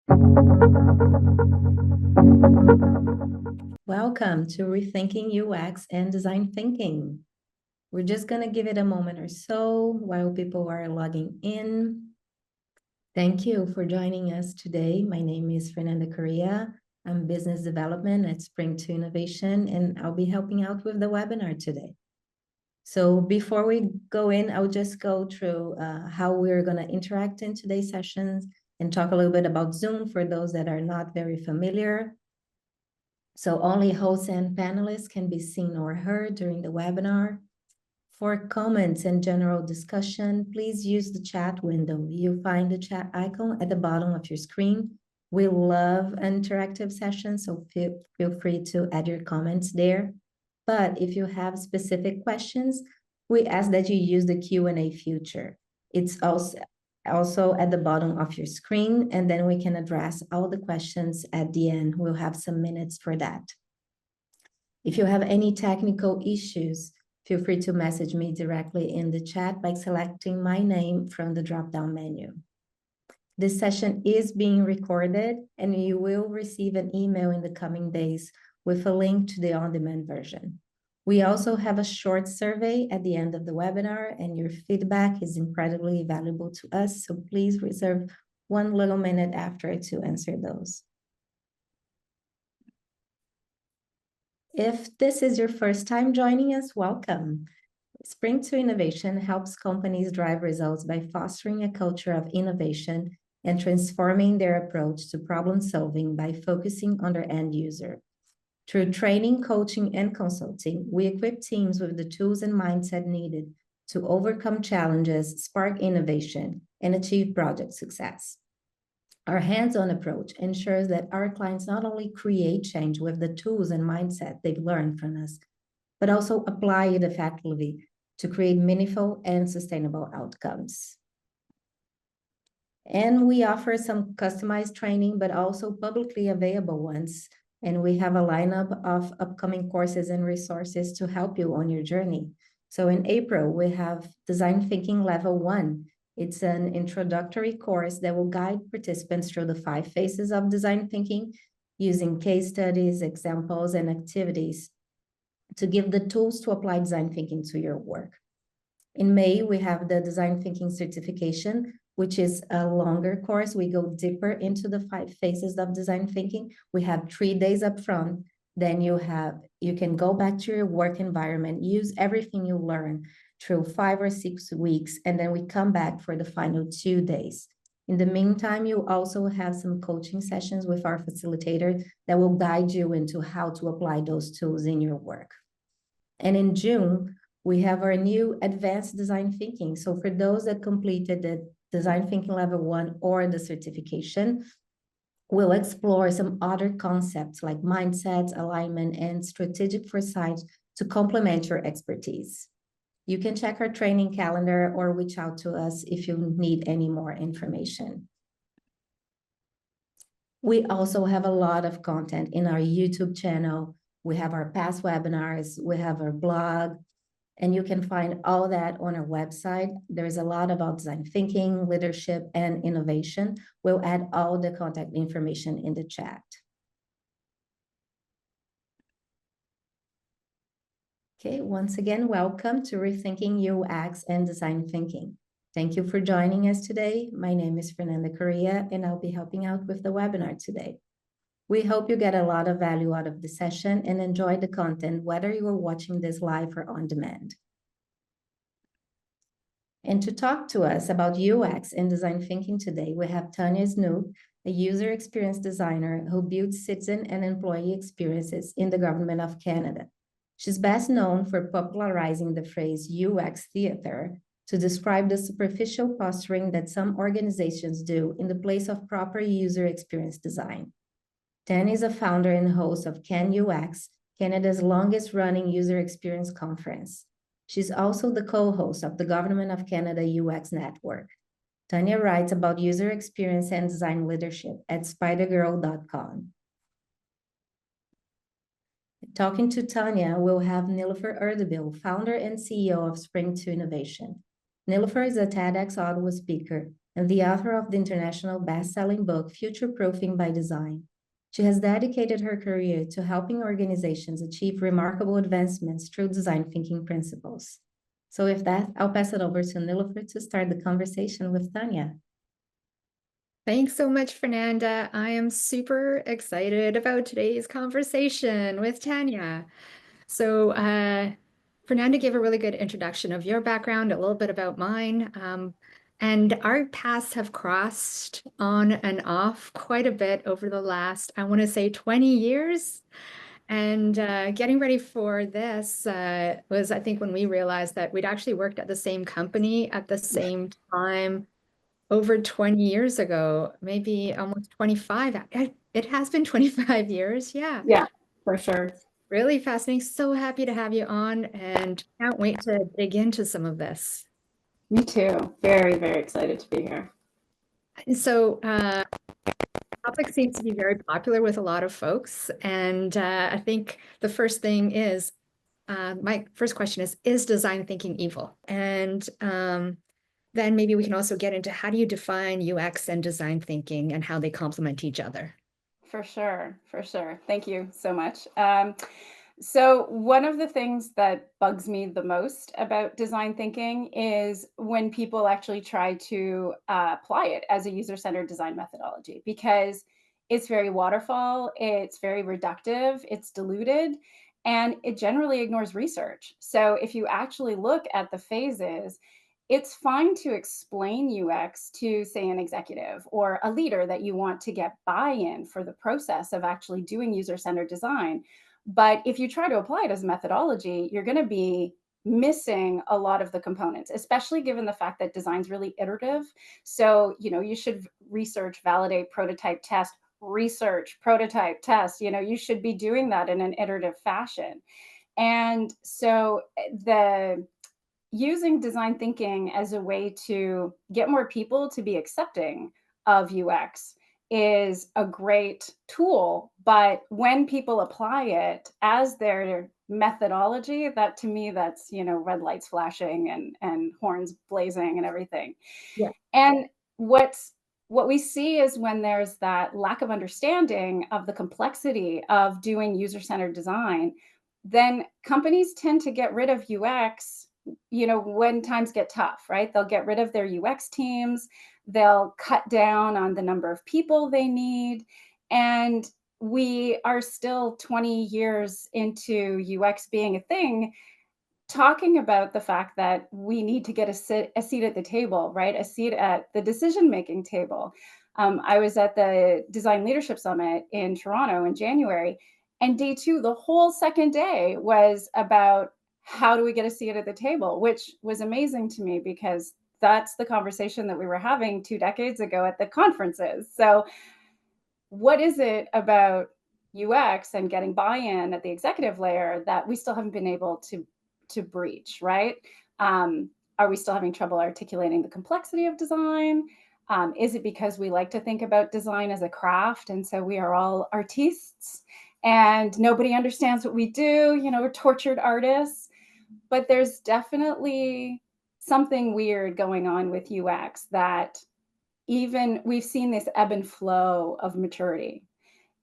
Welcome to Rethinking UX and Design Thinking. We're just going to give it a moment or so while people are logging in. Thank you for joining us today. My name is Fernanda Correa. I'm Business Development at Spring to Innovation, and I'll be helping out with the webinar today. So before we go in, I'll just go through how we're going to interact in today's sessions and talk a little bit about Zoom for those that are not very familiar. So only hosts and panelists can be seen or heard during the webinar. For comments and general discussion, please use the chat window. You'll find the chat icon at the bottom of your screen. We love interactive sessions, so feel free to add your comments there. But if you have specific questions, we ask that you use the Q&A feature. It's also at the bottom of your screen, and then we can address all the questions at the end. We'll have some minutes for that. If you have any technical issues, feel free to message me directly in the chat by selecting my name from the drop-down menu. This session is being recorded, and you will receive an email in the coming days with a link to the on-demand version. We also have a short survey at the end of the webinar, and your feedback is incredibly valuable to us, so please reserve one little minute after to answer those. If this is your first time joining us, welcome. Spring to Innovation helps companies drive results by fostering a culture of innovation and transforming their approach to problem solving by focusing on their end user. Through training, coaching, and consulting, we equip teams with the tools and mindset needed to overcome challenges, spark innovation, and achieve project success. Our hands-on approach ensures that our clients not only create change with the tools and mindset they've learned from us, but also apply it effectively to create meaningful and sustainable outcomes. And we offer some customized training, but also publicly available ones. And we have a lineup of upcoming courses and resources to help you on your journey. So in April, we have Design Thinking Level 1. It's an introductory course that will guide participants through the 5 phases of design thinking, using case studies, examples, and activities to give the tools to apply design thinking to your work. In May, we have the Design Thinking Certification, which is a longer course. We go deeper into the 5 phases of design thinking. We have 3 days up front. Then you can go back to your work environment, use everything you learn through 5 or 6 weeks, and then we come back for the final 2 days. In the meantime, you also have some coaching sessions with our facilitator that will guide you into how to apply those tools in your work. And in June, we have our new Advanced Design Thinking. So for those that completed the Design Thinking Level 1 or the certification, we'll explore some other concepts like mindsets, alignment, and strategic foresight to complement your expertise. You can check our training calendar or reach out to us if you need any more information. We also have a lot of content in our YouTube channel. We have our past webinars, we have our blog, and you can find all that on our website. There's a lot about design thinking, leadership, and innovation. We'll add all the contact information in the chat. Okay, once again, welcome to Rethinking UX and Design Thinking. Thank you for joining us today. My name is Fernanda Correa, and I'll be helping out with the webinar today. We hope you get a lot of value out of the session and enjoy the content, whether you are watching this live or on demand. And to talk to us about UX and design thinking today, we have Tanya Snook, a user experience designer who builds citizen and employee experiences in the government of Canada. She's best known for popularizing the phrase UX theater to describe the superficial posturing that some organizations do in the place of proper user experience design. Tanya is a founder and host of CanUX, Canada's longest-running user experience conference. She's also the co-host of the Government of Canada UX Network. Tanya writes about user experience and design leadership at Spydergrrl.com. Talking to Tanya, we'll have Nilofer Erdebil, founder and CEO of Spring to Innovation. Nilofer is a TEDx Ottawa speaker and the author of the international best-selling book, Future Proofing by Design. She has dedicated her career to helping organizations achieve remarkable advancements through design thinking principles. So with that, I'll pass it over to Nilofer to start the conversation with Tanya. Thanks so much, Fernanda. I am super excited about today's conversation with Tanya. So, Fernanda gave a really good introduction of your background, a little bit about mine. And our paths have crossed on and off quite a bit over the last, I want to say, 20 years. And getting ready for this was, I think, when we realized that we'd actually worked at the same company at the same time over 20 years ago, maybe almost 25. It has been 25 years. Yeah. Yeah, for sure. Really fascinating. So happy to have you on and can't wait to dig into some of this. Me too. Very, very excited to be here. So, topic seems to be very popular with a lot of folks. And I think the first thing is, my first question is design thinking evil? And then maybe we can also get into how do you define UX and design thinking and how they complement each other? For sure, for sure. Thank you so much. So one of the things that bugs me the most about design thinking is when people actually try to apply it as a user-centered design methodology, because it's very waterfall, it's very reductive, it's diluted, and it generally ignores research. So if you actually look at the phases, it's fine to explain UX to, say, an executive or a leader that you want to get buy-in for the process of actually doing user-centered design. But if you try to apply it as a methodology, you're going to be missing a lot of the components, especially given the fact that design's really iterative. So, you should research, validate, prototype, test, research, prototype, test. You should be doing that in an iterative fashion. And so the using design thinking as a way to get more people to be accepting of UX is a great tool. But when people apply it as their methodology, that to me, that's, red lights flashing and horns blazing and everything. Yeah. And what we see is when there's that lack of understanding of the complexity of doing user-centered design, then companies tend to get rid of UX when times get tough, right? They'll get rid of their UX teams, they'll cut down on the number of people they need. And we are still 20 years into UX being a thing, talking about the fact that we need to get a seat at the table, right? A seat at the decision-making table. I was at the Design Leadership Summit in Toronto in January, and day 2, the whole second day was about how do we get a seat at the table, which was amazing to me because that's the conversation that we were having 2 decades ago at the conferences. So what is it about UX and getting buy-in at the executive layer that we still haven't been able to breach, right? Are we still having trouble articulating the complexity of design? Is it because we like to think about design as a craft, and so we are all artistes and nobody understands what we do, we're tortured artists? But there's definitely something weird going on with UX that even we've seen this ebb and flow of maturity.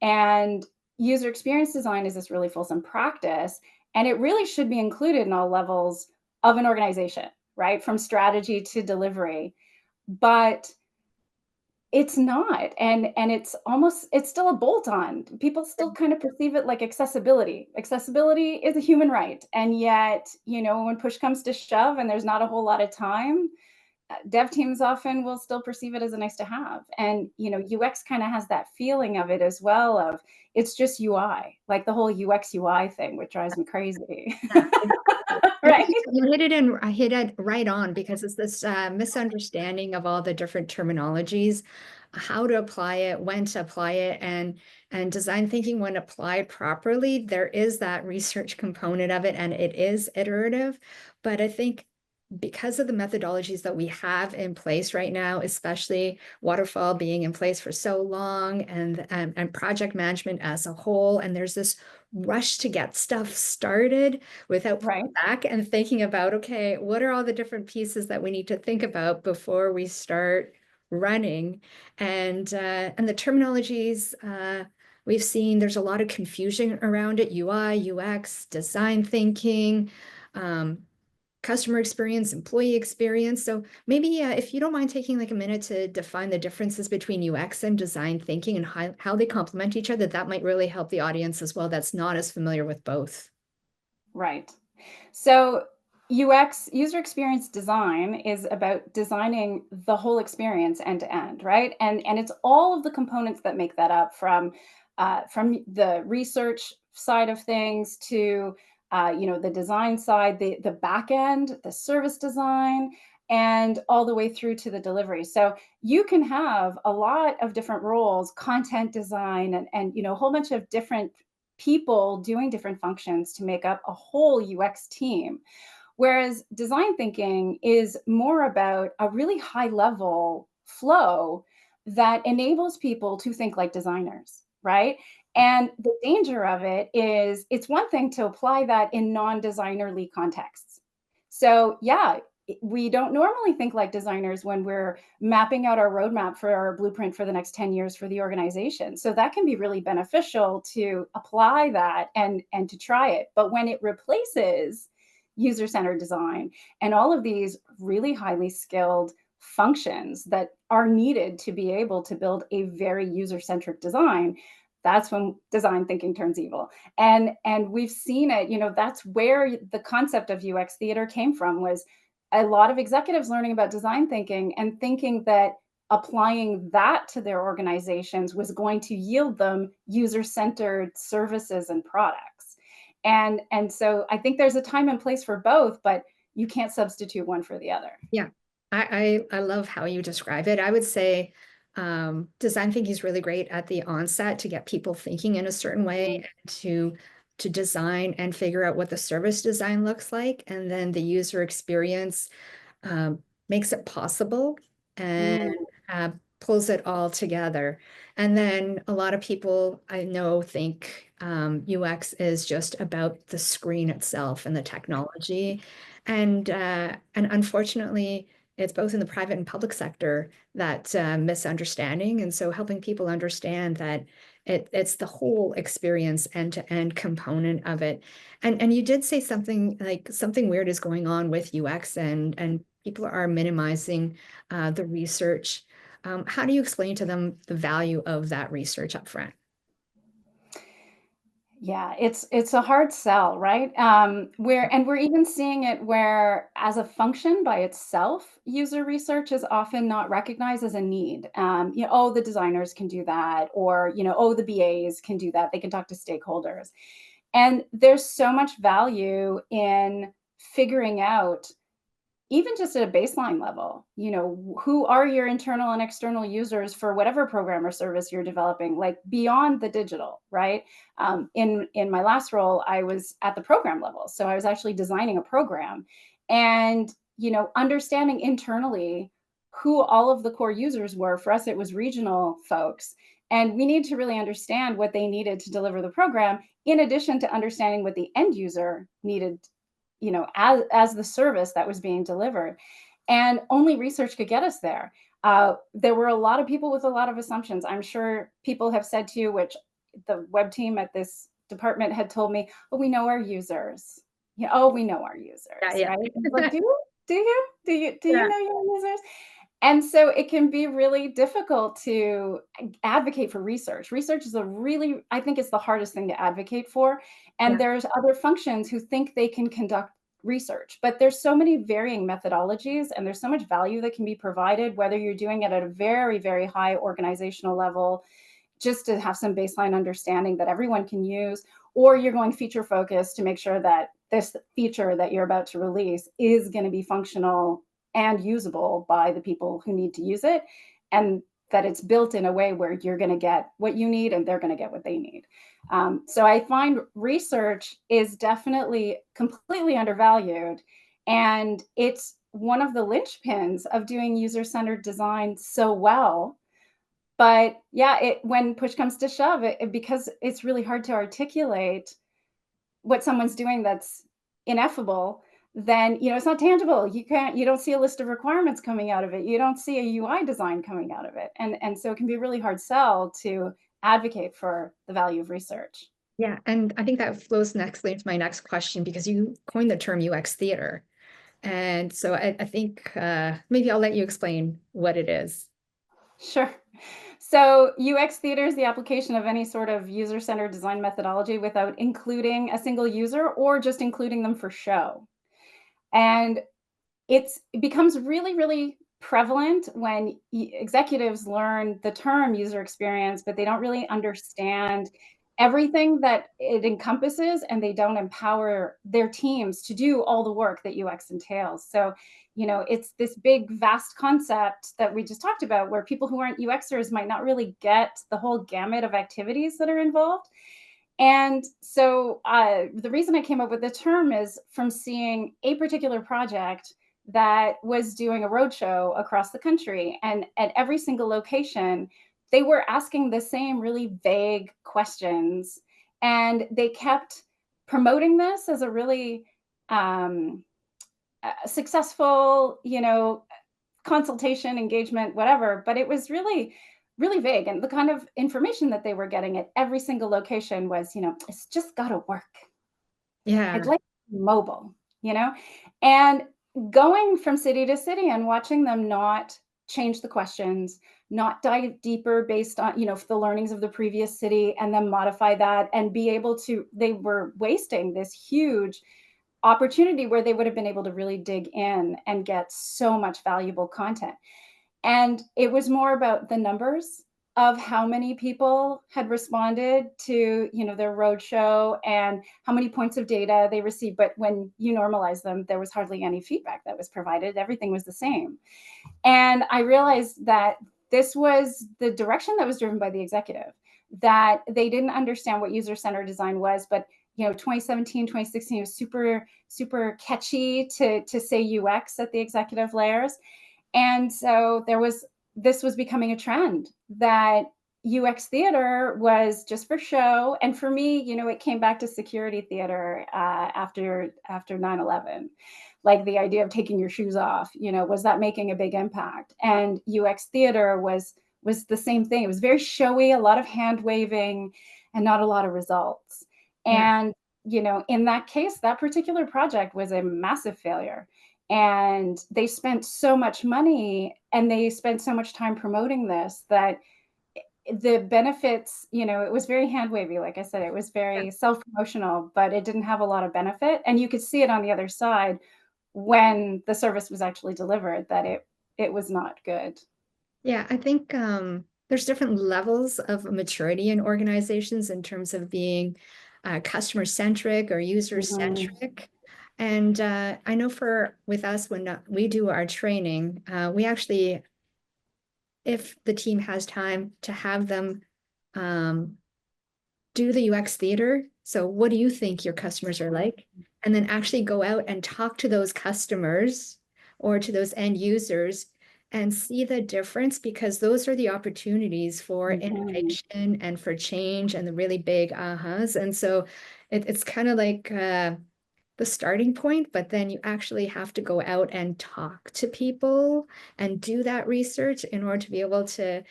And user experience design is this really fulsome practice, and it really should be included in all levels of an organization, right? From strategy to delivery. But it's not. And it's still a bolt on. People still kind of perceive it like accessibility. Accessibility is a human right. And yet, when push comes to shove and there's not a whole lot of time, dev teams often will still perceive it as a nice to have. And, UX kind of has that feeling of it as well, of it's just UI, like the whole UX UI thing, which drives me crazy. Yeah. Right. I hit it right on, because it's this misunderstanding of all the different terminologies, how to apply it, when to apply it, and design thinking, when applied properly, there is that research component of it, and it is iterative. But I think because of the methodologies that we have in place right now, especially waterfall being in place for so long, and project management as a whole, and there's this rush to get stuff started without pulling back and thinking about, okay, what are all the different pieces that we need to think about before we start running. And the terminologies, we've seen there's a lot of confusion around it: UI, UX, design thinking, customer experience, employee experience. So maybe if you don't mind taking like a minute to define the differences between UX and design thinking and how they complement each other, that might really help the audience as well that's not as familiar with both. Right. So UX, user experience design, is about designing the whole experience end to end, right? And it's all of the components that make that up, from the research side of things to the design side, the back end, the service design, and all the way through to the delivery. So you can have a lot of different roles, content design, and a whole bunch of different people doing different functions to make up a whole UX team. Whereas design thinking is more about a really high level flow that enables people to think like designers, right? And the danger of it is, it's one thing to apply that in non-designerly contexts. So yeah, we don't normally think like designers when we're mapping out our roadmap for our blueprint for the next 10 years for the organization. So that can be really beneficial to apply that and to try it. But when it replaces user-centered design and all of these really highly skilled functions that are needed to be able to build a very user-centric design, that's when design thinking turns evil. And we've seen it, that's where the concept of UX theater came from, was a lot of executives learning about design thinking and thinking that applying that to their organizations was going to yield them user-centered services and products. And so I think there's a time and place for both, but you can't substitute one for the other. Yeah, I love how you describe it. I would say design thinking is really great at the onset to get people thinking in a certain way, to design and figure out what the service design looks like, and then the user experience makes it possible and pulls it all together. And then a lot of people I know think UX is just about the screen itself and the technology. And unfortunately, it's both in the private and public sector, that misunderstanding. And so helping people understand that it's the whole experience, end-to-end component of it. And you did say something like something weird is going on with UX, and people are minimizing the research. How do you explain to them the value of that research up front? Yeah, it's a hard sell, right? We're even seeing it where, as a function by itself, user research is often not recognized as a need. Oh, the designers can do that, or oh, the BAs can do that. They can talk to stakeholders, and there's so much value in figuring out, even just at a baseline level, who are your internal and external users for whatever program or service you're developing, like beyond the digital, right? In my last role, I was at the program level. So I was actually designing a program, and, understanding internally who all of the core users were. For us, it was regional folks. And we need to really understand what they needed to deliver the program, in addition to understanding what the end user needed, as the service that was being delivered. And only research could get us there. There were a lot of people with a lot of assumptions. I'm sure people have said to you, which the web team at this department had told me, oh, we know our users. We know our users, Yeah. right? Like, do you Yeah. know your users? And so it can be really difficult to advocate for research. Research is I think it's the hardest thing to advocate for. And Yeah. there's other functions who think they can conduct research, but there's so many varying methodologies, and there's so much value that can be provided, whether you're doing it at a very, very high organizational level, just to have some baseline understanding that everyone can use, or you're going feature focused to make sure that this feature that you're about to release is going to be functional and usable by the people who need to use it, and that it's built in a way where you're going to get what you need and they're going to get what they need. So I find research is definitely completely undervalued, and it's one of the linchpins of doing user-centered design so well. But yeah, when push comes to shove, because it's really hard to articulate what someone's doing that's ineffable, then, it's not tangible. You don't see a list of requirements coming out of it. You don't see a UI design coming out of it. And so it can be a really hard sell to advocate for the value of research. Yeah, and I think that flows nicely into my next question, because you coined the term UX theater. And so I think maybe I'll let you explain what it is. Sure. So UX theater is the application of any sort of user-centered design methodology without including a single user or just including them for show. And it becomes really, really prevalent when executives learn the term user experience, but they don't really understand everything that it encompasses, and they don't empower their teams to do all the work that UX entails. So, it's this big, vast concept that we just talked about, where people who aren't UXers might not really get the whole gamut of activities that are involved. And so the reason I came up with the term is from seeing a particular project that was doing a roadshow across the country. And at every single location, they were asking the same really vague questions. And they kept promoting this as a really successful, consultation, engagement, whatever. But it was really, really vague. And the kind of information that they were getting at every single location was, it's just got to work. Yeah. I'd like mobile, and going from city to city and watching them not change the questions, not dive deeper based on, the learnings of the previous city, and then modify that and be able to, they were wasting this huge opportunity where they would have been able to really dig in and get so much valuable content. And it was more about the numbers of how many people had responded to, their roadshow and how many points of data they received. But when you normalize them, there was hardly any feedback that was provided. Everything was the same. And I realized that this was the direction that was driven by the executive, that they didn't understand what user-centered design was. But 2017, 2016 was super, super catchy to say UX at the executive layers. And so this was becoming a trend, that UX theater was just for show. And for me, it came back to security theater after 9/11. Like the idea of taking your shoes off, was that making a big impact? And UX theater was the same thing. It was very showy, a lot of hand waving, and not a lot of results. Yeah. And, in that case, that particular project was a massive failure. And they spent so much money and they spent so much time promoting this, that the benefits, it was very hand wavy. Like I said, it was very self-promotional, but it didn't have a lot of benefit. And you could see it on the other side when the service was actually delivered, that it was not good. Yeah, I think there's different levels of maturity in organizations in terms of being customer centric or user centric. And I know with us, when we do our training, we actually, if the team has time, to have them do the UX theater. So what do you think your customers are like? And then actually go out and talk to those customers or to those end users and see the difference, because those are the opportunities for innovation and for change and the really big ahas. And so it's kind of like the starting point, but then you actually have to go out and talk to people and do that research in order to be able to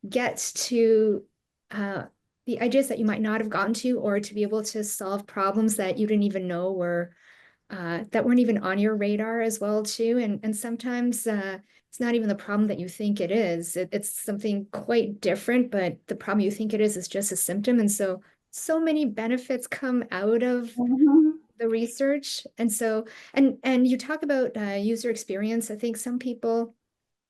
get to the ideas that you might not have gotten to, or to be able to solve problems that you didn't even know were that weren't even on your radar as well too. And sometimes it's not even the problem that you think it is. It's something quite different, but the problem you think it is just a symptom. And so many benefits come out of the research. And so, and you talk about user experience. I think some people,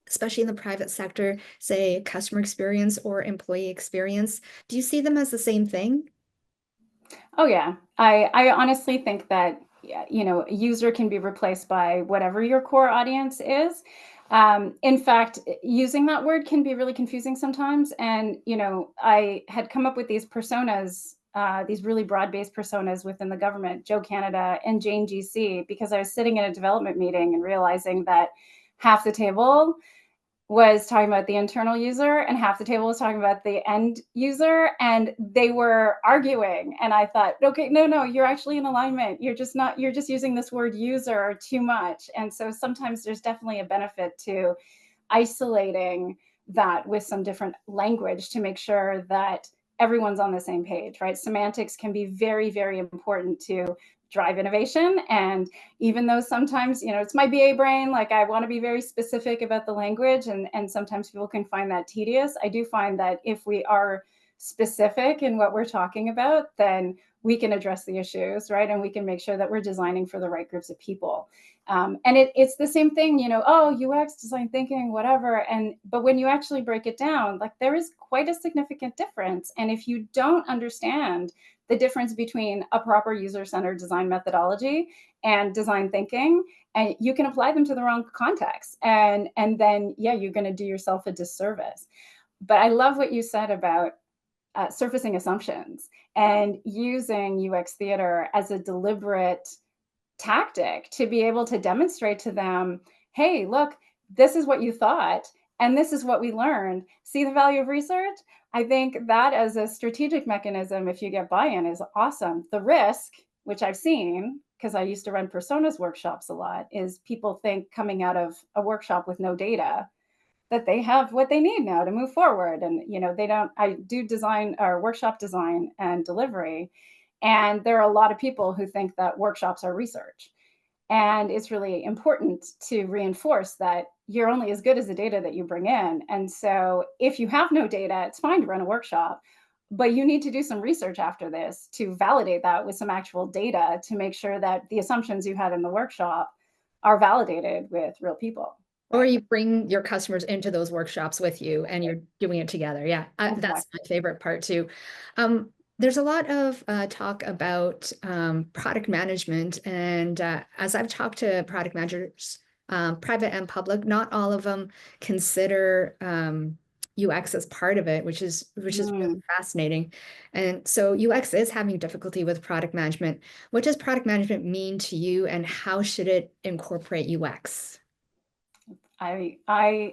especially in the private sector, say customer experience or employee experience. Do you see them as the same thing? Oh yeah, I honestly think that, a user can be replaced by whatever your core audience is. In fact, using that word can be really confusing sometimes. And I had come up with these personas, these really broad-based personas within the government, Joe Canada and Jane GC, because I was sitting in a development meeting and realizing that half the table was talking about the internal user and half the table was talking about the end user, and they were arguing. And I thought, okay, no, you're actually in alignment. You're just using this word user too much. And so sometimes there's definitely a benefit to isolating that with some different language to make sure that everyone's on the same page, right? Semantics can be very, very important to drive innovation. And even though sometimes, it's my BA brain, like I want to be very specific about the language, and sometimes people can find that tedious. I do find that if we are specific in what we're talking about, then we can address the issues, right? And we can make sure that we're designing for the right groups of people. And it's the same thing, UX, design thinking, whatever. But when you actually break it down, like there is quite a significant difference. And if you don't understand the difference between a proper user-centered design methodology and design thinking, and you can apply them to the wrong context. And then, you're going to do yourself a disservice. But I love what you said about surfacing assumptions and using UX theater as a deliberate tactic to be able to demonstrate to them, hey, look, this is what you thought, and this is what we learned. See the value of research? I think that as a strategic mechanism, if you get buy-in, is awesome. The risk, which I've seen, because I used to run personas workshops a lot, is people think coming out of a workshop with no data that they have what they need now to move forward. And, they don't. I do design or workshop design and delivery. And there are a lot of people who think that workshops are research. And it's really important to reinforce that you're only as good as the data that you bring in. And so if you have no data, it's fine to run a workshop, but you need to do some research after this to validate that with some actual data to make sure that the assumptions you had in the workshop are validated with real people. Or you bring your customers into those workshops with you and you're doing it together. Yeah, Exactly. That's my favorite part too. There's a lot of talk about product management. And as I've talked to product managers, private and public, not all of them consider UX as part of it, which is really fascinating. And so UX is having difficulty with product management. What does product management mean to you, and how should it incorporate UX? I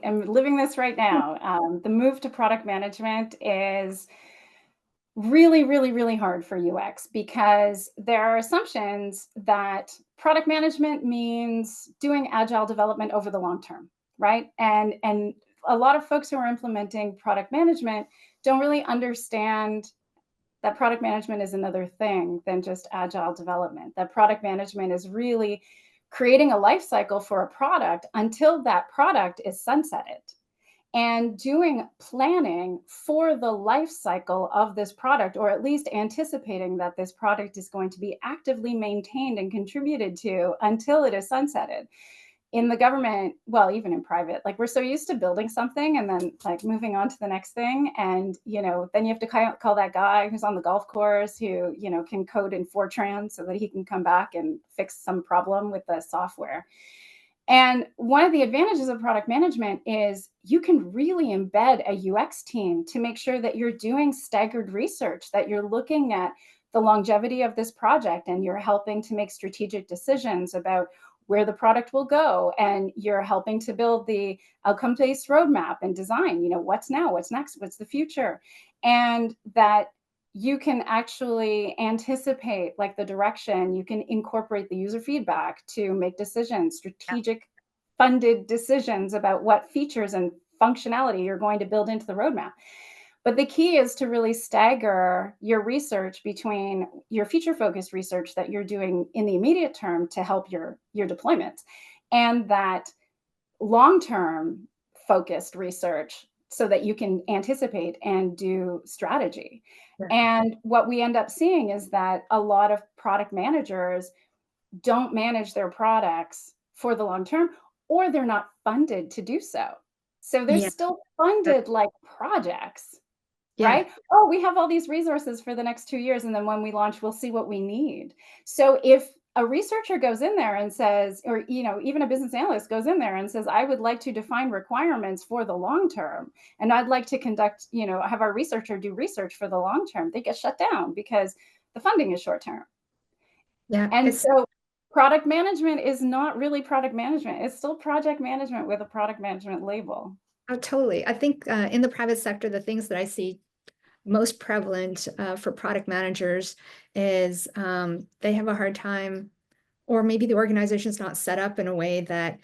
am living this right now. The move to product management is really, really, really hard for UX because there are assumptions that product management means doing agile development over the long term, right? And a lot of folks who are implementing product management don't really understand that product management is another thing than just agile development. That product management is really creating a life cycle for a product until that product is sunsetted, and doing planning for the life cycle of this product, or at least anticipating that this product is going to be actively maintained and contributed to until it is sunsetted. In the government, well, even in private, like we're so used to building something and then like moving on to the next thing. And, then you have to call that guy who's on the golf course who, can code in Fortran so that he can come back and fix some problem with the software. And one of the advantages of product management is you can really embed a UX team to make sure that you're doing staggered research, that you're looking at the longevity of this project, and you're helping to make strategic decisions about where the product will go. And you're helping to build the outcome-based roadmap and design, what's now, what's next, what's the future. And that you can actually anticipate like the direction, you can incorporate the user feedback to make decisions, strategic funded decisions about what features and functionality you're going to build into the roadmap. But the key is to really stagger your research between your feature focused research that you're doing in the immediate term to help your deployments, and that long-term focused research so that you can anticipate and do strategy. Yeah. And what we end up seeing is that a lot of product managers don't manage their products for the long term, or they're not funded to do so. So they're still funded like projects, right? Oh, we have all these resources for the next 2 years, and then when we launch, we'll see what we need. So if a researcher goes in there and says, or even a business analyst goes in there and says, I would like to define requirements for the long term, and I'd like to conduct, have our researcher do research for the long term, they get shut down because the funding is short term. Yeah. And so product management is not really product management. It's still project management with a product management label. Oh, totally. I think in the private sector, the things that I see most prevalent for product managers is they have a hard time, or maybe the organization is not set up in a way that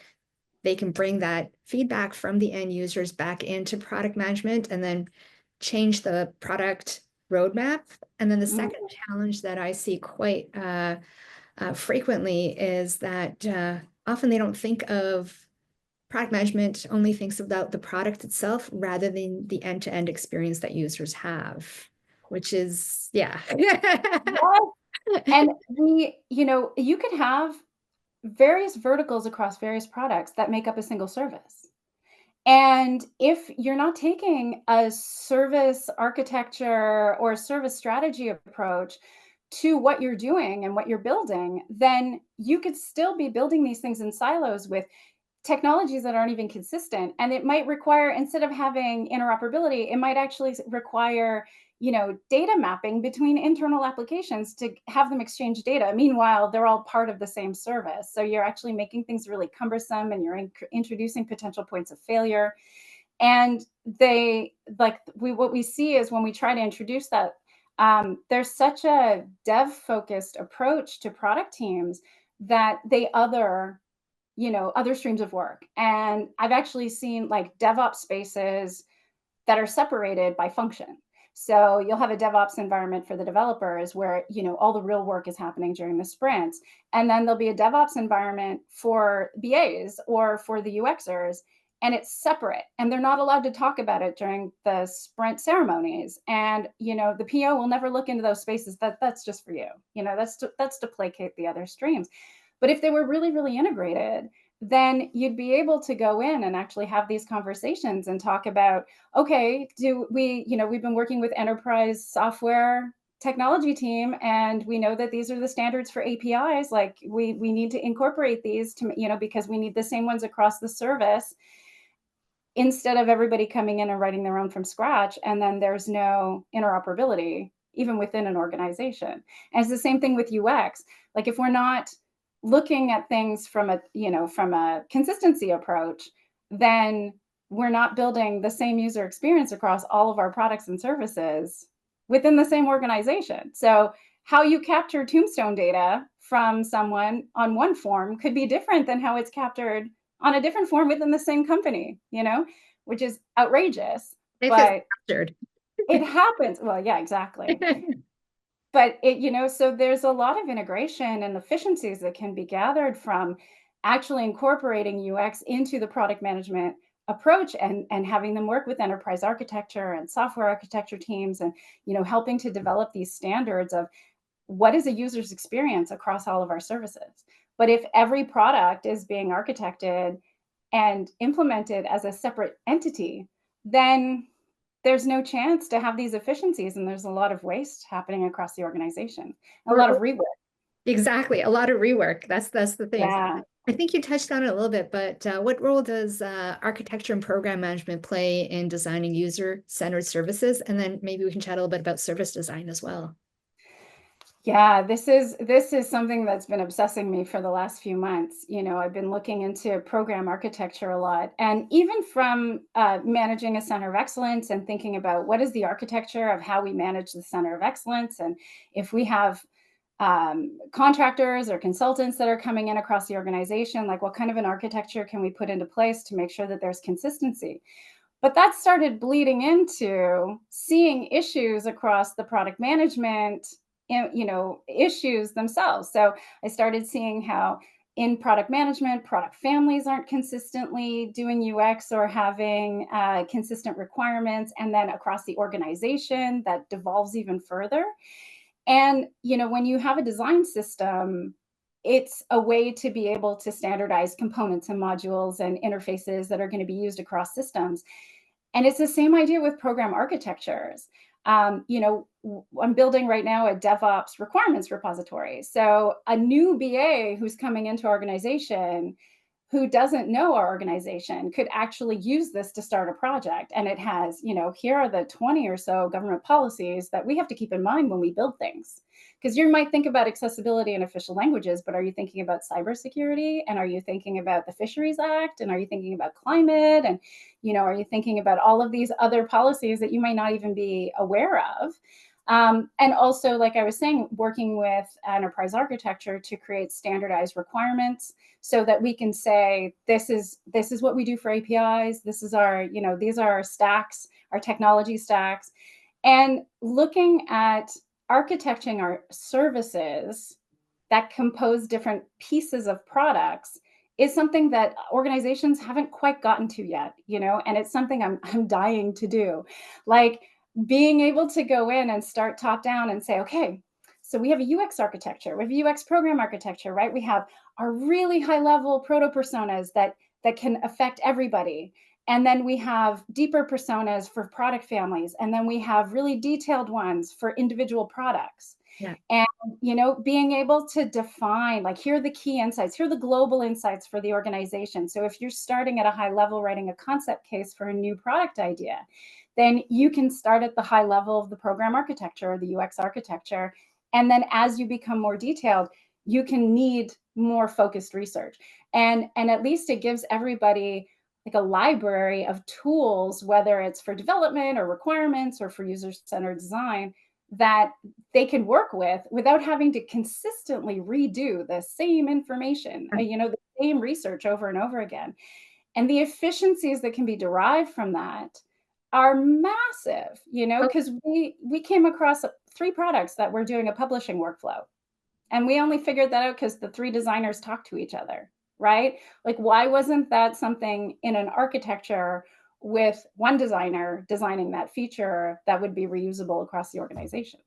they can bring that feedback from the end users back into product management and then change the product roadmap. And then the second challenge that I see quite frequently is that often they don't think of product management, only thinks about the product itself rather than the end-to-end experience that users have, which is, yeah. And you could have various verticals across various products that make up a single service. And if you're not taking a service architecture or service strategy approach to what you're doing and what you're building, then you could still be building these things in silos with technologies that aren't even consistent. And it might require, instead of having interoperability, it might actually require, data mapping between internal applications to have them exchange data. Meanwhile, they're all part of the same service. So you're actually making things really cumbersome, and you're introducing potential points of failure. And what we see is when we try to introduce that, there's such a dev focused approach to product teams that they other streams of work. And I've actually seen like DevOps spaces that are separated by function. So you'll have a DevOps environment for the developers where, all the real work is happening during the sprints. And then there'll be a DevOps environment for BAs or for the UXers, and it's separate. And they're not allowed to talk about it during the sprint ceremonies. And, the PO will never look into those spaces. That's just for you. That's to placate the other streams. But if they were really, really integrated, then you'd be able to go in and actually have these conversations and talk about, okay, we've been working with enterprise software technology team, and we know that these are the standards for APIs. Like we need to incorporate these to, because we need the same ones across the service, instead of everybody coming in and writing their own from scratch. And then there's no interoperability even within an organization. And it's the same thing with UX. Like if we're not looking at things from a consistency approach, then we're not building the same user experience across all of our products and services within the same organization. So how you capture tombstone data from someone on one form could be different than how it's captured on a different form within the same company, which is outrageous. But it happens. Well, yeah, exactly. But so there's a lot of integration and efficiencies that can be gathered from actually incorporating UX into the product management approach and having them work with enterprise architecture and software architecture teams, and helping to develop these standards of what is a user's experience across all of our services. But if every product is being architected and implemented as a separate entity, then there's no chance to have these efficiencies, and there's a lot of waste happening across the organization, a lot of rework. Exactly, a lot of rework. That's the thing. Yeah. I think you touched on it a little bit, but what role does architecture and program management play in designing user-centered services? And then maybe we can chat a little bit about service design as well. Yeah, this is something that's been obsessing me for the last few months. I've been looking into program architecture a lot, and even from managing a center of excellence and thinking about what is the architecture of how we manage the center of excellence, and if we have contractors or consultants that are coming in across the organization, like what kind of an architecture can we put into place to make sure that there's consistency? But that started bleeding into seeing issues across the product management, issues themselves. So I started seeing how in product management, product families aren't consistently doing UX or having consistent requirements. And then across the organization, that devolves even further. And, when you have a design system, it's a way to be able to standardize components and modules and interfaces that are going to be used across systems. And it's the same idea with program architectures. I'm building right now a DevOps requirements repository. So a new BA who's coming into our organization, who doesn't know our organization could actually use this to start a project. And it has, here are the 20 or so government policies that we have to keep in mind when we build things. Because you might think about accessibility in official languages, but are you thinking about cybersecurity? And are you thinking about the Fisheries Act? And are you thinking about climate? And, are you thinking about all of these other policies that you might not even be aware of? And also, like I was saying, working with enterprise architecture to create standardized requirements so that we can say, this is what we do for APIs. This is our, these are our stacks, our technology stacks. And looking at architecting our services that compose different pieces of products is something that organizations haven't quite gotten to yet, and it's something I'm dying to do. Like being able to go in and start top down and say, okay, so we have a UX architecture, we have a UX program architecture, right? We have our really high level proto personas that can affect everybody. And then we have deeper personas for product families. And then we have really detailed ones for individual products. Yeah. And, being able to define, like, here are the key insights, here are the global insights for the organization. So if you're starting at a high level, writing a concept case for a new product idea, then you can start at the high level of the program architecture or the UX architecture. And then as you become more detailed, you can need more focused research. And at least it gives everybody like a library of tools, whether it's for development or requirements or for user-centered design, that they can work with without having to consistently redo the same information, the same research over and over again. And the efficiencies that can be derived from that are massive, because we came across 3 products that were doing a publishing workflow. And we only figured that out because the 3 designers talked to each other, right? Like, why wasn't that something in an architecture with one designer designing that feature that would be reusable across the organization?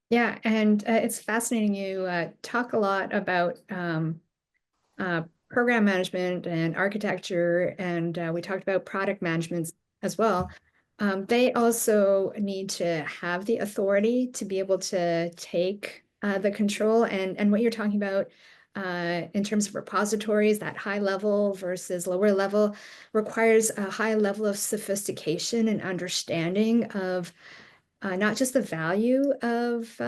Yeah, and it's fascinating. You talk a lot about program management and architecture, and we talked about product management as well. They also need to have the authority to be able to take the control, and what you're talking about in terms of repositories, that high level versus lower level requires a high level of sophistication and understanding of not just the value of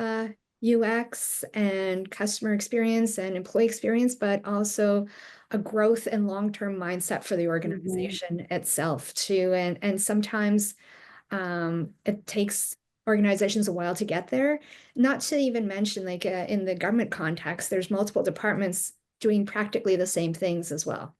UX and customer experience and employee experience, but also a growth and long-term mindset for the organization itself too. And sometimes it takes organizations a while to get there. Not to even mention, like in the government context, there's multiple departments doing practically the same things as well.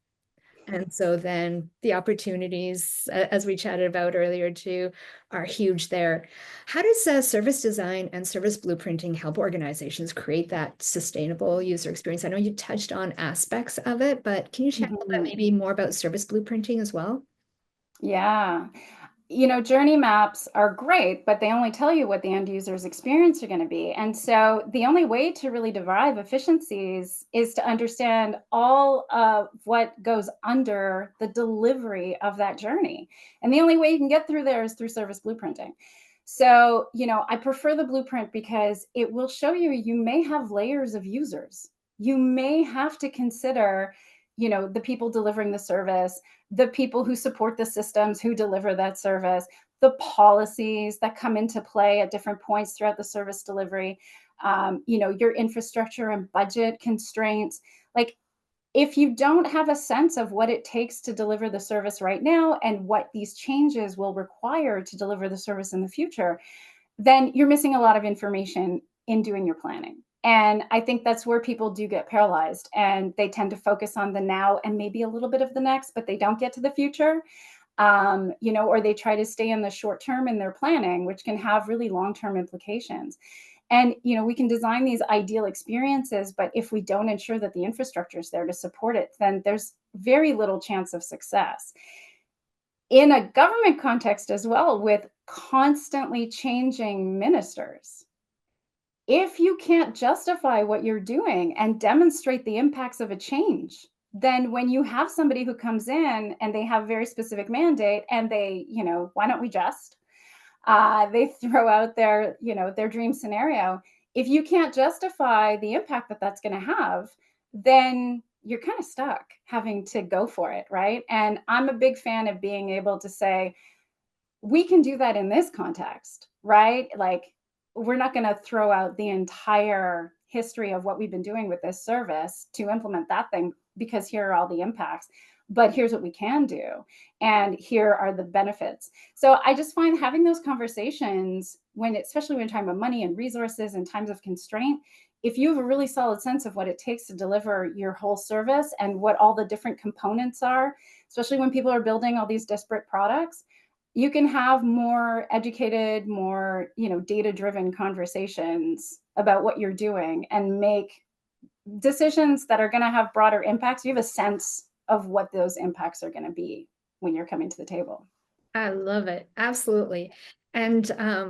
And so then the opportunities, as we chatted about earlier too, are huge there. How does service design and service blueprinting help organizations create that sustainable user experience? I know you touched on aspects of it, but can you chat a little bit maybe more about service blueprinting as well? Yeah. Journey maps are great, but they only tell you what the end user's experience are going to be. And so the only way to really derive efficiencies is to understand all of what goes under the delivery of that journey. And the only way you can get through there is through service blueprinting. So, I prefer the blueprint because it will show you may have layers of users. You may have to consider, the people delivering the service, the people who support the systems who deliver that service, the policies that come into play at different points throughout the service delivery, your infrastructure and budget constraints. Like, if you don't have a sense of what it takes to deliver the service right now and what these changes will require to deliver the service in the future, then you're missing a lot of information in doing your planning. And I think that's where people do get paralyzed, and they tend to focus on the now and maybe a little bit of the next, but they don't get to the future, or they try to stay in the short term in their planning, which can have really long-term implications. And, we can design these ideal experiences, but if we don't ensure that the infrastructure is there to support it, then there's very little chance of success. In a government context as well, with constantly changing ministers, if you can't justify what you're doing and demonstrate the impacts of a change, then when you have somebody who comes in and they have a very specific mandate and they, why don't we just, they throw out their, their dream scenario. If you can't justify the impact that that's going to have, then you're kind of stuck having to go for it, right? And I'm a big fan of being able to say, we can do that in this context, right? Like, we're not going to throw out the entire history of what we've been doing with this service to implement that thing, because here are all the impacts, but here's what we can do, and here are the benefits. So I just find having those conversations, when, especially when you're talking about money and resources and times of constraint, if you have a really solid sense of what it takes to deliver your whole service and what all the different components are, especially when people are building all these disparate products, you can have more educated, more, data-driven conversations about what you're doing and make decisions that are going to have broader impacts. You have a sense of what those impacts are going to be when you're coming to the table. I love it. Absolutely. And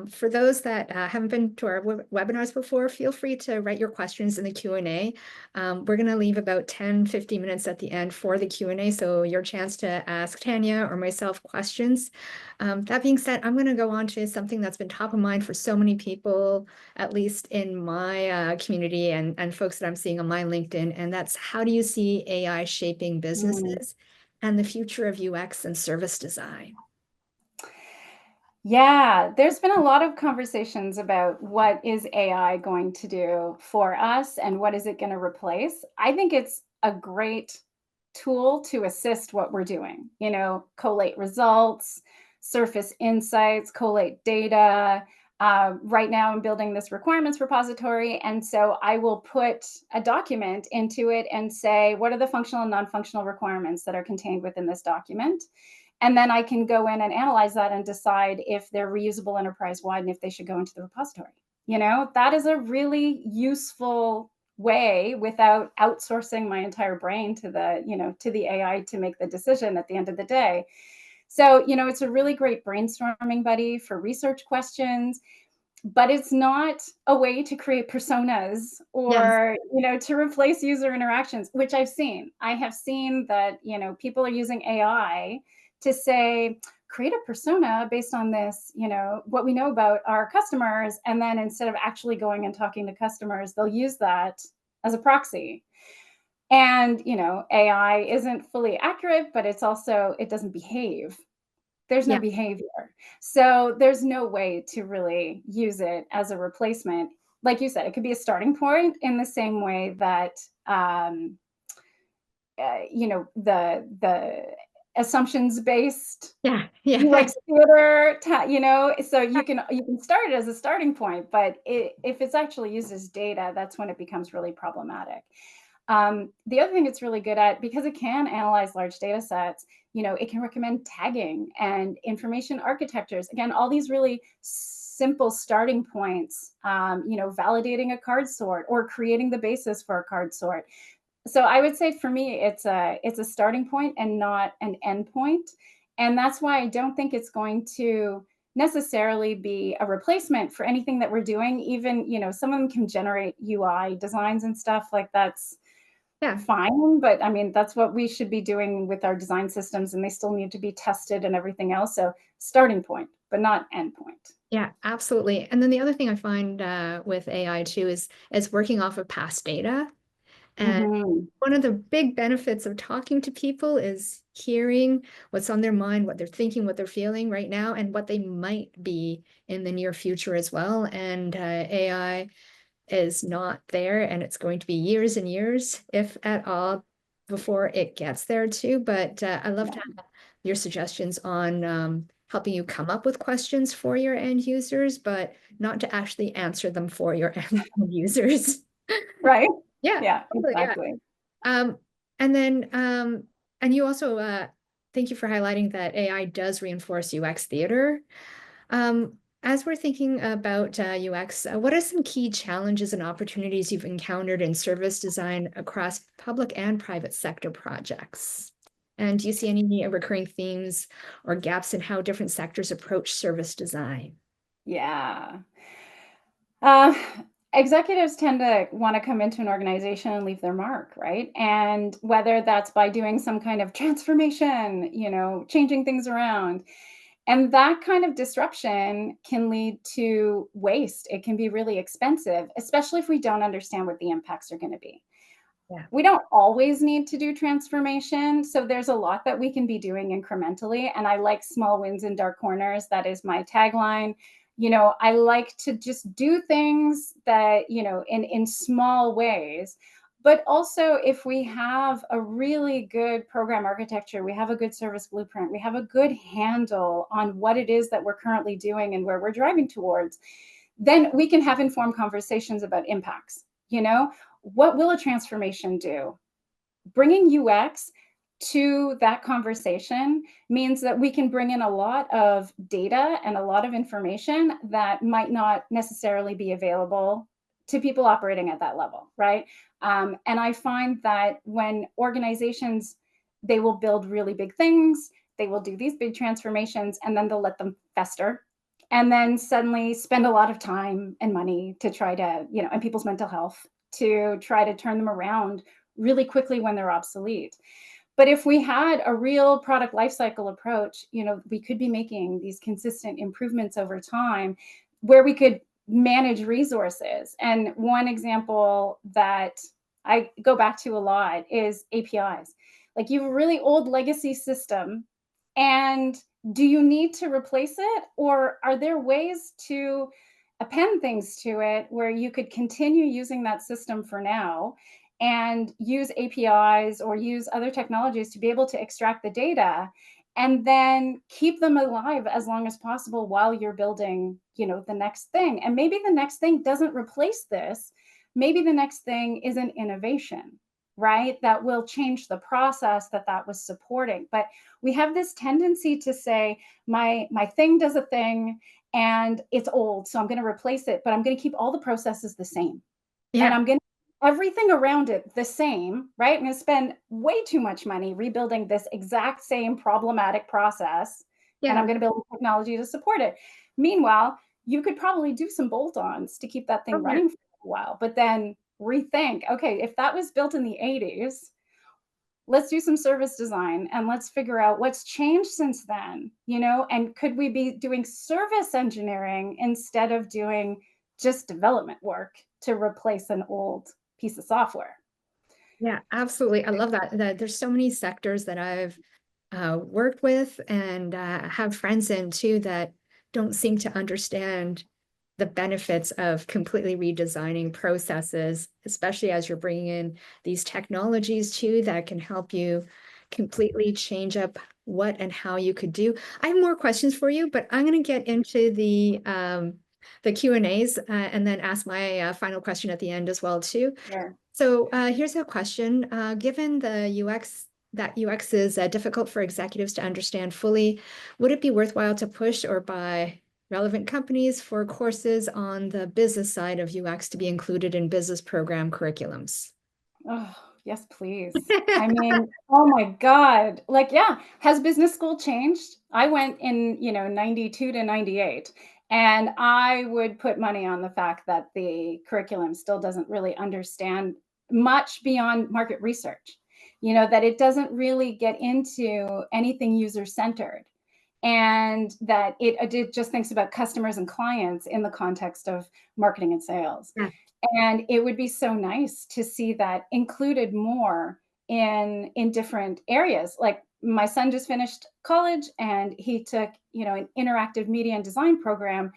for those that haven't been to our webinars before, feel free to write your questions in the Q&A. We're going to leave about 10-15 minutes at the end for the Q&A, so your chance to ask Tanya or myself questions. That being said, I'm going to go on to something that's been top of mind for so many people, at least in my community and folks that I'm seeing on my LinkedIn, and that's, how do you see AI shaping businesses and the future of UX and service design? Yeah, there's been a lot of conversations about what is AI going to do for us and what is it going to replace. I think it's a great tool to assist what we're doing, collate results, surface insights, collate data. Right now, I'm building this requirements repository. And so I will put a document into it and say, what are the functional and non-functional requirements that are contained within this document? And then I can go in and analyze that and decide if they're reusable enterprise-wide and if they should go into the repository. That is a really useful way, without outsourcing my entire brain to the AI to make the decision at the end of the day. So, it's a really great brainstorming buddy for research questions, but it's not a way to create personas or, to replace user interactions, which I've seen. I have seen that, people are using AI to say, create a persona based on this, what we know about our customers. And then instead of actually going and talking to customers, they'll use that as a proxy. And, AI isn't fully accurate, but it's also, it doesn't behave. There's no behavior. So there's no way to really use it as a replacement. Like you said, it could be a starting point in the same way that, the assumptions-based UX theater, so you can start it as a starting point, but if it's actually used as data, that's when it becomes really problematic. The other thing it's really good at, because it can analyze large data sets, it can recommend tagging and information architectures. Again, all these really simple starting points, validating a card sort or creating the basis for a card sort. So I would say for me, it's a starting point and not an end point. And that's why I don't think it's going to necessarily be a replacement for anything that we're doing. Even, some of them can generate UI designs and stuff, like that's fine. But I mean, that's what we should be doing with our design systems, and they still need to be tested and everything else. So starting point, but not end point. Yeah, absolutely. And then the other thing I find with AI too is working off of past data. And one of the big benefits of talking to people is hearing what's on their mind, what they're thinking, what they're feeling right now, and what they might be in the near future as well. And AI is not there, and it's going to be years and years, if at all, before it gets there too. But I love to have your suggestions on helping you come up with questions for your end users, but not to actually answer them for your end users. Right. Yeah, exactly. And then, and you also, thank you for highlighting that AI does reinforce UX theater. As we're thinking about UX, what are some key challenges and opportunities you've encountered in service design across public and private sector projects? And do you see any recurring themes or gaps in how different sectors approach service design? Yeah. Executives tend to want to come into an organization and leave their mark, right? And whether that's by doing some kind of transformation, changing things around. And that kind of disruption can lead to waste. It can be really expensive, especially if we don't understand what the impacts are going to be. We don't always need to do transformation. So there's a lot that we can be doing incrementally. And I like small wins in dark corners. That is my tagline. I like to just do things that, in small ways. But also, if we have a really good program architecture, we have a good service blueprint, we have a good handle on what it is that we're currently doing and where we're driving towards, then we can have informed conversations about impacts. What will a transformation do? Bringing UX to that conversation means that we can bring in a lot of data and a lot of information that might not necessarily be available to people operating at that level, right? And I find that when organizations, they will build really big things, they will do these big transformations, and then they'll let them fester, and then suddenly spend a lot of time and money to try to, and people's mental health, to try to turn them around really quickly when they're obsolete. But if we had a real product lifecycle approach, we could be making these consistent improvements over time where we could manage resources. And one example that I go back to a lot is APIs. Like, you have a really old legacy system, and do you need to replace it? Or are there ways to append things to it where you could continue using that system for now and use APIs or use other technologies to be able to extract the data and then keep them alive as long as possible while you're building, the next thing? And maybe the next thing doesn't replace this. Maybe the next thing is an innovation, right? That will change the process that was supporting. But we have this tendency to say, my thing does a thing and it's old, so I'm going to replace it, but I'm going to keep all the processes the same. And I'm going to everything around it the same, right? I'm going to spend way too much money rebuilding this exact same problematic process, and I'm going to build technology to support it. Meanwhile, you could probably do some bolt-ons to keep that thing running for a while, but then rethink, okay, if that was built in the 80s, let's do some service design and let's figure out what's changed since then, and could we be doing service engineering instead of doing just development work to replace an old piece of software? Yeah, absolutely. I love that. There's so many sectors that I've worked with and have friends in too that don't seem to understand the benefits of completely redesigning processes, especially as you're bringing in these technologies too that can help you completely change up what and how you could do. I have more questions for you, but I'm going to get into the Q&As and then ask my final question at the end as well too. Yeah. So here's a question. Given the UX is difficult for executives to understand fully, would it be worthwhile to push or buy relevant companies for courses on the business side of UX to be included in business program curriculums? Oh, yes, please. I mean, oh my God. Like, yeah, has business school changed? I went in, 92 to 98, and I would put money on the fact that the curriculum still doesn't really understand much beyond market research, that it doesn't really get into anything user-centered, and that it just thinks about customers and clients in the context of marketing and sales. Yeah. And it would be so nice to see that included more in different areas. Like, my son just finished college and he took, an interactive media and design program.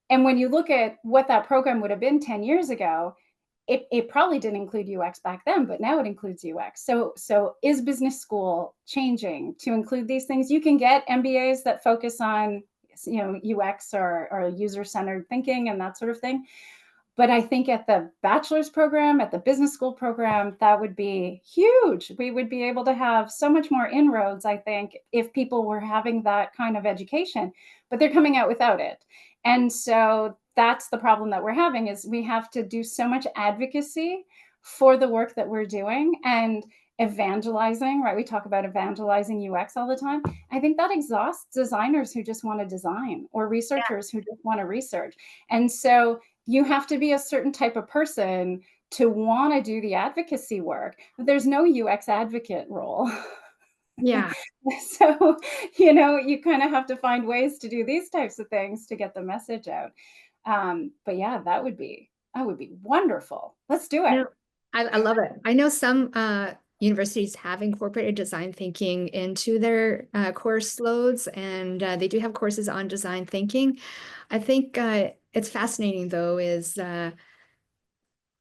And when you look at what that program would have been 10 years ago, it probably didn't include UX back then, but now it includes UX. So is business school changing to include these things? You can get MBAs that focus on, UX or user-centered thinking and that sort of thing. But I think at the bachelor's program, at the business school program, that would be huge. We would be able to have so much more inroads, I think, if people were having that kind of education, but they're coming out without it. And so that's the problem that we're having, is we have to do so much advocacy for the work that we're doing and evangelizing, right? We talk about evangelizing UX all the time. I think that exhausts designers who just want to design, or researchers who just want to research. And so you have to be a certain type of person to want to do the advocacy work. But there's no UX advocate role. Yeah. So, you kind of have to find ways to do these types of things to get the message out. But yeah, that would be wonderful. Let's do it. I love it. I know some universities have incorporated design thinking into their course loads, and they do have courses on design thinking. I think it's fascinating, though, is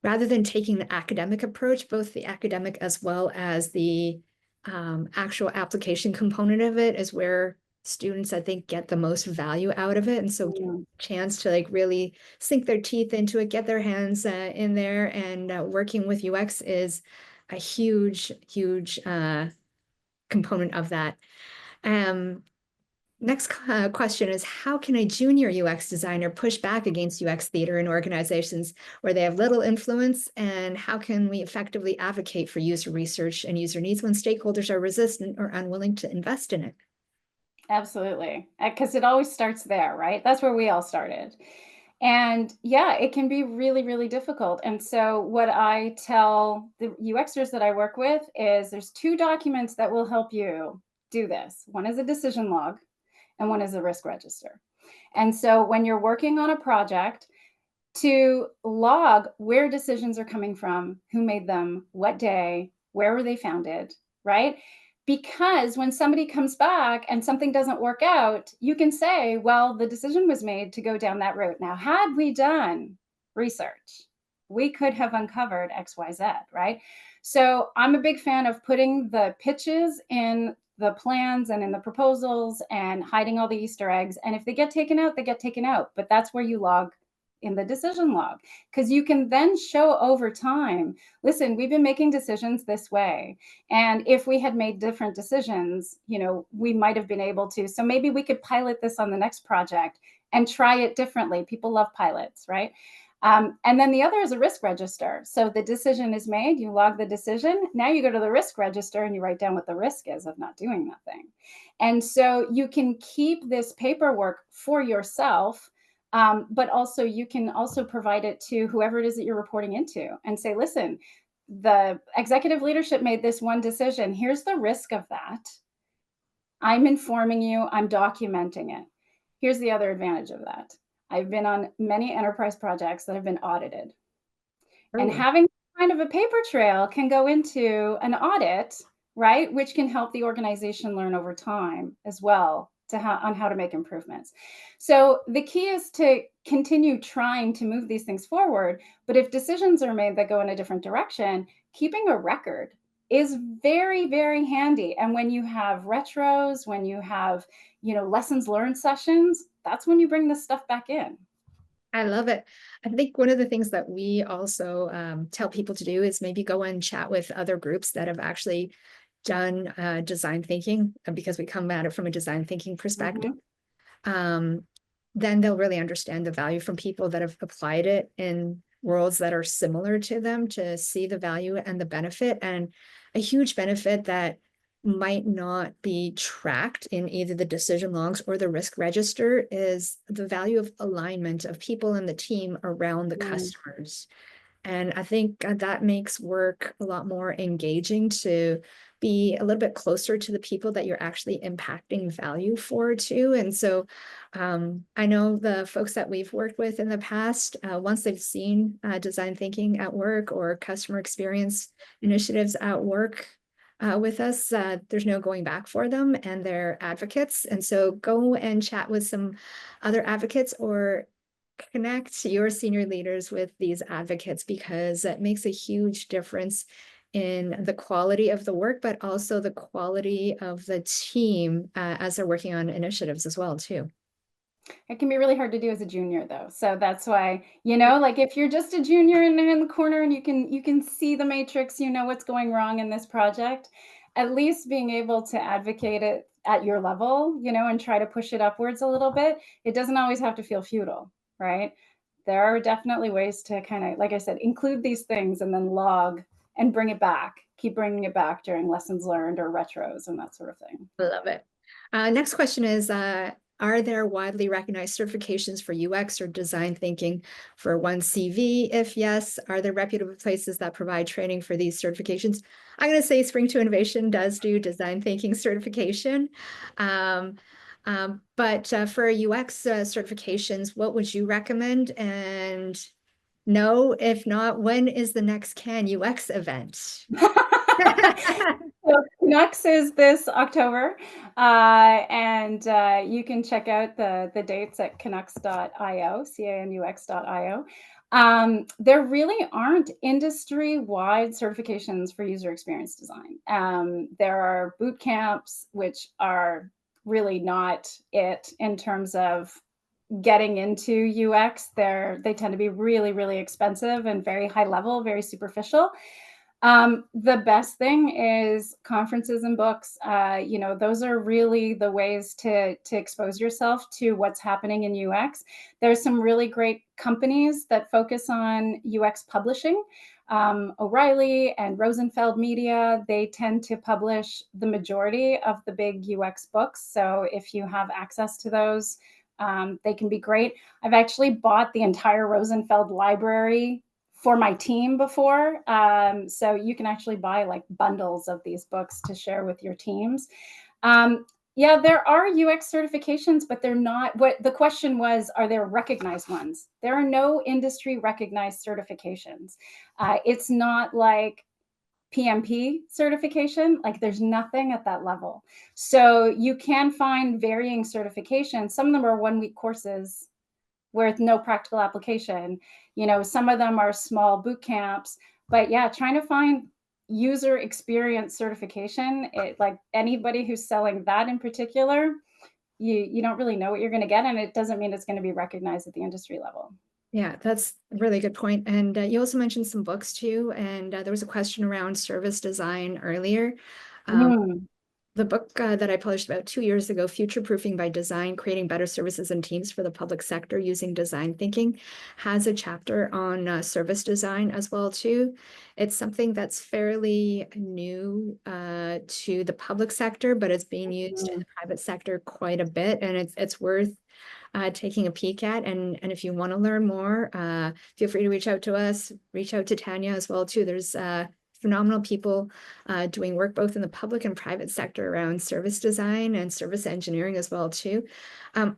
rather than taking the academic approach, both the academic as well as the actual application component of it is where students, I think, get the most value out of it. And so get a chance to like really sink their teeth into it, get their hands in there, and working with UX is a huge, huge component of that. Next question is, how can a junior UX designer push back against UX theater in organizations where they have little influence? And how can we effectively advocate for user research and user needs when stakeholders are resistant or unwilling to invest in it? Absolutely. Because it always starts there, right? That's where we all started. And yeah, it can be really, really difficult. And so what I tell the UXers that I work with is there's 2 documents that will help you do this. One is a decision log and one is a risk register. And so when you're working on a project, to log where decisions are coming from, who made them, what day, where were they founded, right? Because when somebody comes back and something doesn't work out, you can say, well, the decision was made to go down that route. Now, had we done research, we could have uncovered XYZ, right? So I'm a big fan of putting the pitches in the plans and in the proposals and hiding all the Easter eggs. And if they get taken out, they get taken out. But that's where you log in the decision log, because you can then show over time, listen, we've been making decisions this way. And if we had made different decisions, we might have been able to. So maybe we could pilot this on the next project and try it differently. People love pilots, right? And then the other is a risk register. So the decision is made, you log the decision. Now you go to the risk register and you write down what the risk is of not doing that thing. And so you can keep this paperwork for yourself. But also you can also provide it to whoever it is that you're reporting into and say, listen, the executive leadership made this one decision. Here's the risk of that. I'm informing you, I'm documenting it. Here's the other advantage of that. I've been on many enterprise projects that have been audited. And having kind of a paper trail can go into an audit, right? Which can help the organization learn over time as well on how to make improvements. So the key is to continue trying to move these things forward. But if decisions are made that go in a different direction, keeping a record is very, very handy. And when you have retros, when you have, lessons learned sessions, that's when you bring this stuff back in. I love it. I think one of the things that we also tell people to do is maybe go and chat with other groups that have actually done design thinking, because we come at it from a design thinking perspective. Then they'll really understand the value from people that have applied it in worlds that are similar to them, to see the value and the benefit. And a huge benefit that might not be tracked in either the decision logs or the risk register is the value of alignment of people in the team around the customers. And I think that makes work a lot more engaging, to be a little bit closer to the people that you're actually impacting value for too. And so I know the folks that we've worked with in the past, once they've seen design thinking at work or customer experience initiatives at work with us, there's no going back for them, and they're advocates. And so go and chat with some other advocates or connect your senior leaders with these advocates, because it makes a huge difference in the quality of the work, but also the quality of the team as they're working on initiatives as well too. It can be really hard to do as a junior though. So that's why, like if you're just a junior in the corner and you can see the matrix, what's going wrong in this project, at least being able to advocate it at your level, and try to push it upwards a little bit. It doesn't always have to feel futile, right? There are definitely ways to kind of, like I said, include these things and then log and bring it back, keep bringing it back during lessons learned or retros and that sort of thing. I love it. Next question is, are there widely recognized certifications for UX or design thinking for one CV? If yes, are there reputable places that provide training for these certifications? I'm going to say Spring to Innovation does do design thinking certification. But for UX certifications, what would you recommend? And No, if not, when is the next Can UX event? So Canucks is this October, and you can check out the dates at canucks.io, canux.io. There really aren't industry-wide certifications for user experience design. There are boot camps, which are really not it in terms of getting into UX. They tend to be really, really expensive and very high level, very superficial. The best thing is conferences and books. Those are really the ways to expose yourself to what's happening in UX. There's some really great companies that focus on UX publishing. O'Reilly and Rosenfeld Media, they tend to publish the majority of the big UX books. So if you have access to those, they can be great. I've actually bought the entire Rosenfeld library for my team before. So you can actually buy like bundles of these books to share with your teams. Yeah, there are UX certifications, but they're not what the question was, are there recognized ones? There are no industry recognized certifications. It's not like PMP certification, like there's nothing at that level. So you can find varying certifications. Some of them are 1-week courses with no practical application. Some of them are small boot camps, but yeah, trying to find user experience certification, like anybody who's selling that in particular, you don't really know what you're going to get, and it doesn't mean it's going to be recognized at the industry level. Yeah, that's a really good point. And you also mentioned some books too. And there was a question around service design earlier. The book that I published about 2 years ago, Future Proofing by Design, Creating Better Services and Teams for the Public Sector Using Design Thinking, has a chapter on service design as well too. It's something that's fairly new to the public sector, but it's being used in the private sector quite a bit, and it's worth taking a peek at. And if you want to learn more, feel free to reach out to us, reach out to Tanya as well too. There's phenomenal people doing work both in the public and private sector around service design and service engineering as well too.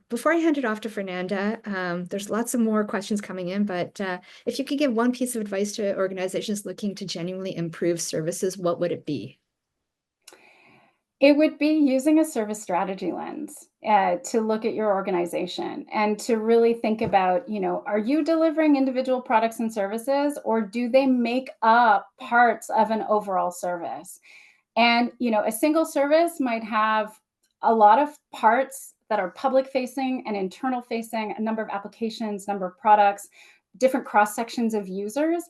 Before I hand it off to Fernanda, there's lots of more questions coming in, but if you could give one piece of advice to organizations looking to genuinely improve services, what would it be? It would be using a service strategy lens to look at your organization and to really think about, are you delivering individual products and services, or do they make up parts of an overall service? And, a single service might have a lot of parts that are public facing and internal facing, a number of applications, number of products, different cross sections of users.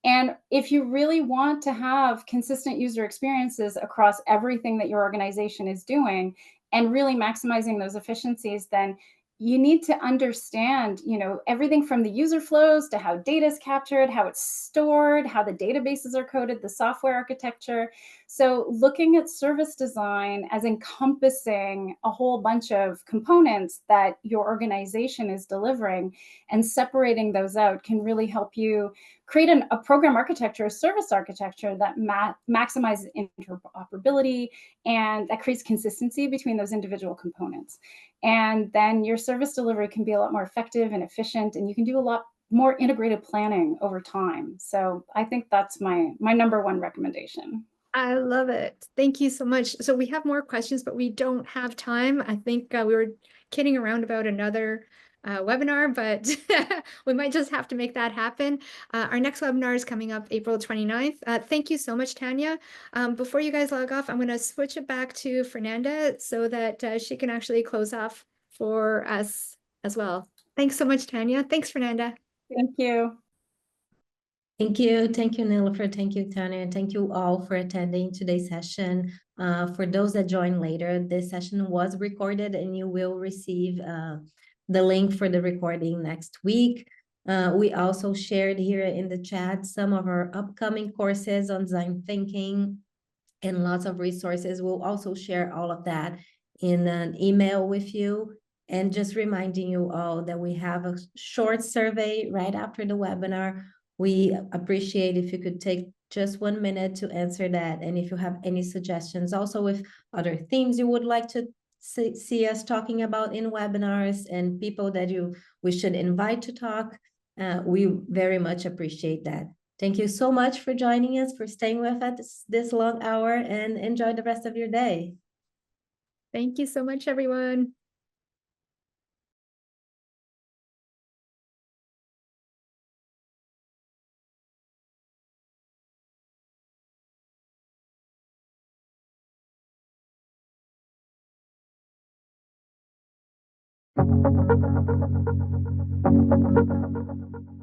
And if you really want to have consistent user experiences across everything that your organization is doing and really maximizing those efficiencies, then you need to understand, everything from the user flows to how data is captured, how it's stored, how the databases are coded, the software architecture. So looking at service design as encompassing a whole bunch of components that your organization is delivering and separating those out can really help you create a program architecture, a service architecture that maximizes interoperability and that creates consistency between those individual components. And then your service delivery can be a lot more effective and efficient, and you can do a lot more integrated planning over time. So I think that's my number one recommendation. I love it. Thank you so much. So we have more questions, but we don't have time. I think we were kidding around about another webinar, but we might just have to make that happen. Our next webinar is coming up April 29th. Thank you so much, Tanya. Before you guys log off, I'm going to switch it back to Fernanda so that she can actually close off for us as well. Thanks so much, Tanya. Thanks, Fernanda. Thank you. Thank you. Thank you, Nilofer. Thank you, Tanya. And thank you all for attending today's session. For those that join later, this session was recorded and you will receive the link for the recording next week. We also shared here in the chat some of our upcoming courses on design thinking and lots of resources. We'll also share all of that in an email with you. And just reminding you all that we have a short survey right after the webinar. We appreciate if you could take just 1 minute to answer that. And if you have any suggestions, also with other themes you would like to see us talking about in webinars and people that we should invite to talk, We very much appreciate that. Thank you so much for joining us, for staying with us this long hour, and enjoy the rest of your day. Thank you so much, everyone.